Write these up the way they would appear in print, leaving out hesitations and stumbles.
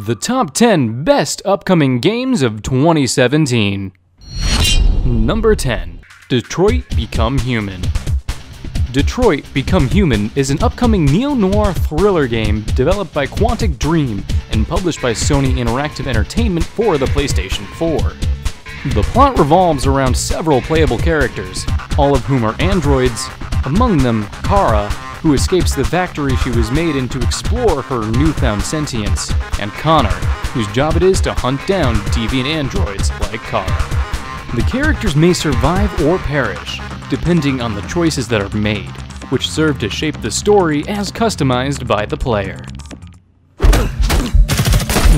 The top 10 best upcoming games of 2017. Number 10. Detroit Become Human. Detroit Become Human is an upcoming neo-noir thriller game developed by Quantic Dream and published by Sony Interactive Entertainment for the PlayStation 4. The plot revolves around several playable characters, all of whom are androids, among them Kara, who escapes the factory she was made in to explore her newfound sentience, and Connor, whose job it is to hunt down deviant androids like Kara. The characters may survive or perish, depending on the choices that are made, which serve to shape the story as customized by the player.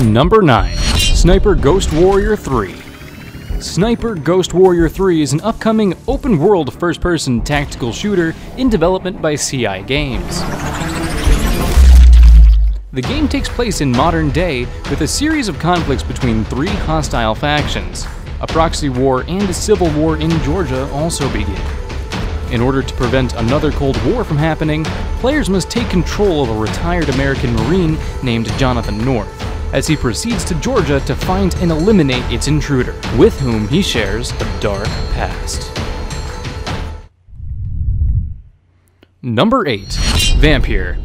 Number 9. Sniper Ghost Warrior 3. Sniper Ghost Warrior 3 is an upcoming open-world first-person tactical shooter in development by CI Games. The game takes place in modern day with a series of conflicts between three hostile factions. A proxy war and a civil war in Georgia also begin. In order to prevent another Cold War from happening, players must take control of a retired American Marine named Jonathan North, as he proceeds to Georgia to find and eliminate its intruder, with whom he shares a dark past. Number 8. Vampire.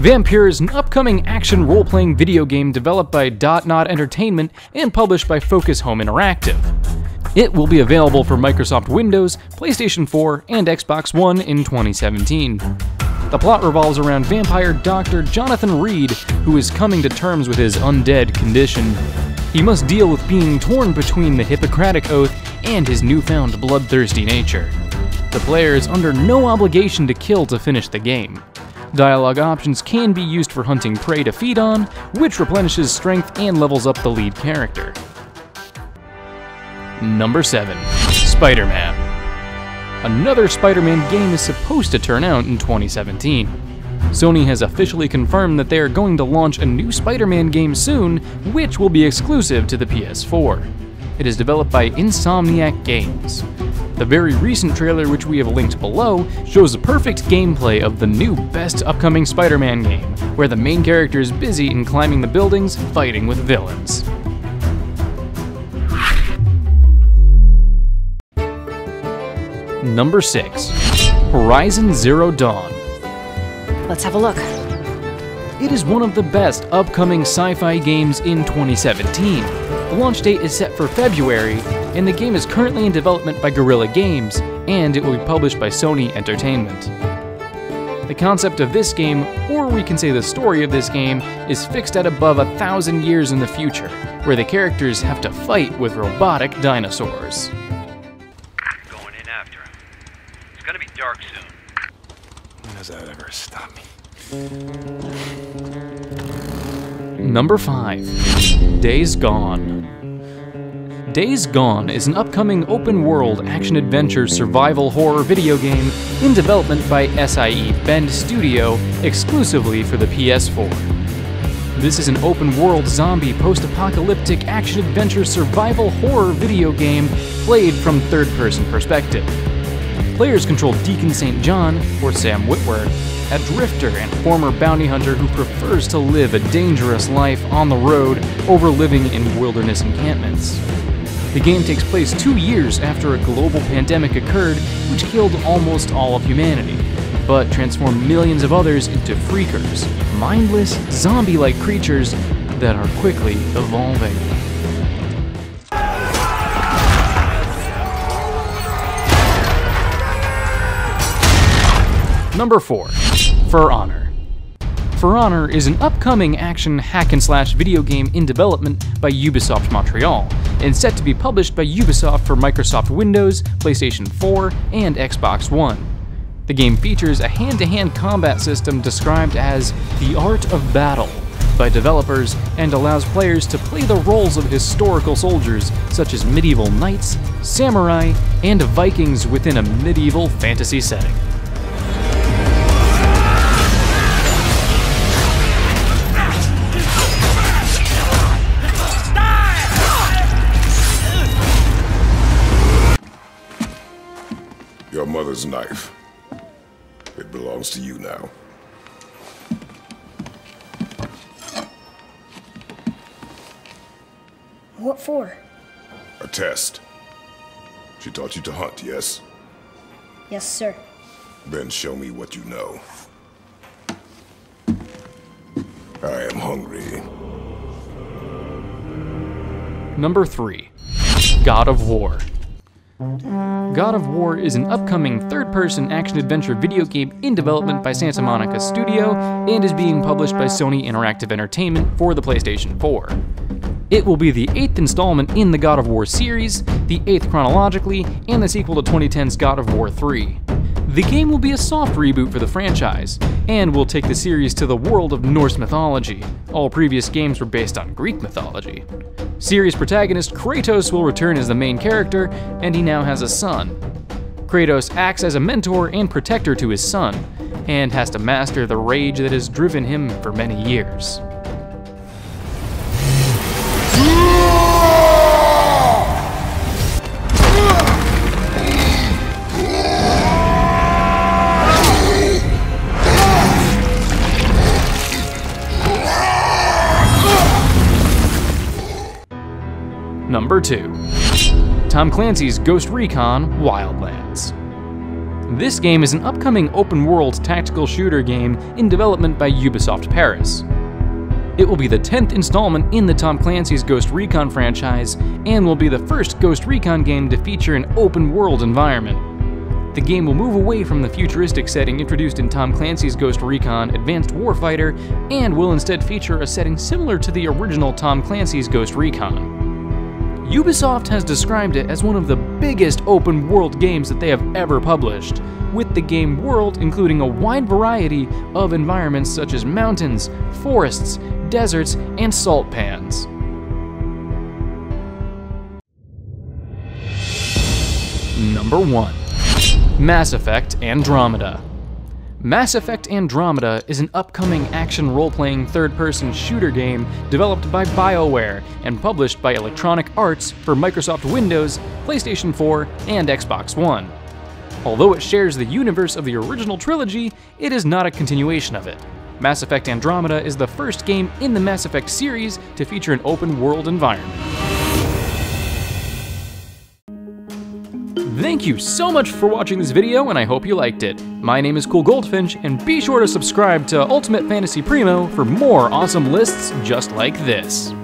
Vampire is an upcoming action role-playing video game developed by Dotnod Entertainment and published by Focus Home Interactive. It will be available for Microsoft Windows, PlayStation 4, and Xbox One in 2017. The plot revolves around vampire doctor Jonathan Reed, who is coming to terms with his undead condition. He must deal with being torn between the Hippocratic Oath and his newfound bloodthirsty nature. The player is under no obligation to kill to finish the game. Dialogue options can be used for hunting prey to feed on, which replenishes strength and levels up the lead character. Number 7. Spider-Man. Another Spider-Man game is supposed to turn out in 2017. Sony has officially confirmed that they are going to launch a new Spider-Man game soon, which will be exclusive to the PS4. It is developed by Insomniac Games. The very recent trailer, which we have linked below, shows a perfect gameplay of the new best upcoming Spider-Man game, where the main character is busy in climbing the buildings, fighting with villains. Number 6. Horizon Zero Dawn. Let's have a look. It is one of the best upcoming sci-fi games in 2017. The launch date is set for February, and the game is currently in development by Guerrilla Games, and it will be published by Sony Entertainment. The concept of this game, or we can say the story of this game, is fixed at above 1,000 years in the future, where the characters have to fight with robotic dinosaurs. Going in after him. It's gonna be dark soon. When does that ever stop me? Number 5. Days Gone. Days Gone is an upcoming open-world action-adventure survival horror video game in development by SIE Bend Studio exclusively for the PS4. This is an open-world zombie post-apocalyptic action-adventure survival horror video game played from third-person perspective. Players control Deacon St. John, or Sam Witwer, a drifter and former bounty hunter who prefers to live a dangerous life on the road over living in wilderness encampments. The game takes place 2 years after a global pandemic occurred which killed almost all of humanity, but transformed millions of others into freakers, mindless, zombie-like creatures that are quickly evolving. Number 4. For Honor. For Honor is an upcoming action hack-and-slash video game in development by Ubisoft Montreal, and set to be published by Ubisoft for Microsoft Windows, PlayStation 4, and Xbox One. The game features a hand-to-hand combat system described as the art of battle by developers and allows players to play the roles of historical soldiers such as medieval knights, samurai, and Vikings within a medieval fantasy setting. Your mother's knife. It belongs to you now. What for? A test. She taught you to hunt, yes? Yes, sir. Then show me what you know. I am hungry. Number 3. God of War. God of War is an upcoming third-person action-adventure video game in development by Santa Monica Studio and is being published by Sony Interactive Entertainment for the PlayStation 4. It will be the 8th installment in the God of War series, the 8th chronologically, and the sequel to 2010's God of War 3. The game will be a soft reboot for the franchise, and will take the series to the world of Norse mythology. All previous games were based on Greek mythology. Series protagonist Kratos will return as the main character, and he now has a son. Kratos acts as a mentor and protector to his son, and has to master the rage that has driven him for many years. Number 2. Tom Clancy's Ghost Recon Wildlands. This game is an upcoming open-world tactical shooter game in development by Ubisoft Paris. It will be the 10th installment in the Tom Clancy's Ghost Recon franchise, and will be the first Ghost Recon game to feature an open-world environment. The game will move away from the futuristic setting introduced in Tom Clancy's Ghost Recon Advanced Warfighter, and will instead feature a setting similar to the original Tom Clancy's Ghost Recon. Ubisoft has described it as one of the biggest open-world games that they have ever published, with the game world including a wide variety of environments such as mountains, forests, deserts, and salt pans. Number 1. Mass Effect Andromeda. Mass Effect Andromeda is an upcoming action role-playing third-person shooter game developed by BioWare and published by Electronic Arts for Microsoft Windows, PlayStation 4, and Xbox One. Although it shares the universe of the original trilogy, it is not a continuation of it. Mass Effect Andromeda is the first game in the Mass Effect series to feature an open-world environment. Thank you so much for watching this video, and I hope you liked it. My name is KoolGoldfinch, and be sure to subscribe to Ultimate Fantasy Primo for more awesome lists just like this.